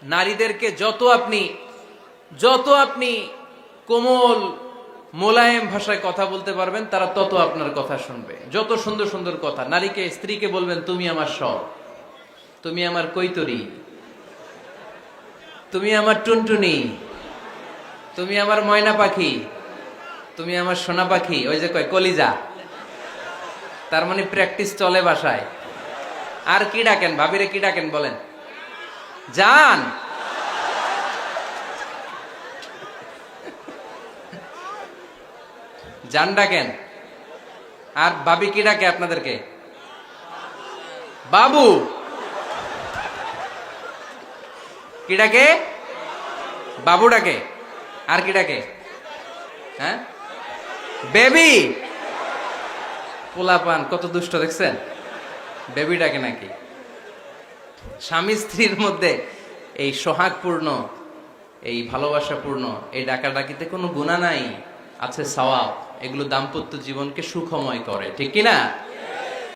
নারীদেরকে যত আপনি কোমল মোলায়েম ভাষায় কথা বলতে পারবেন, তারা তত আপনার কথা শুনবে। যত সুন্দর সুন্দর কথা, নারীকে স্ত্রীকে বলবেন, তুমি আমার সব, তুমি আমার কৈতরী, তুমি আমার টুনটুনি, তুমি আমার ময়না পাখি, তুমি আমার সোনা পাখি। ওই যে কয় কলিজা, তার মানে প্র্যাকটিস চলে বাসায়। আর কি ডাকেন ভাবিরে, কি ডাকেন বলেন? জান। জান ডাকেন। আর ভাবি কি ডাকে আপনাদেরকে? বাবু। কি ডাকে? বাবু ডাকে। আর কি ডাকে? হ্যাঁ, বেবি। পোলাপান কত দুষ্ট দেখছেন, বেবি ডাকে নাকি? স্বামী স্ত্রীর মধ্যে এই সোহাগপূর্ণ, এই ভালোবাসাপূর্ণ এই ডাকাডাকিতে কোনো গুনাহ নাই, আছে সওয়াব। এগুলো দাম্পত্য জীবনকে সুখময় করে, ঠিক কিনা?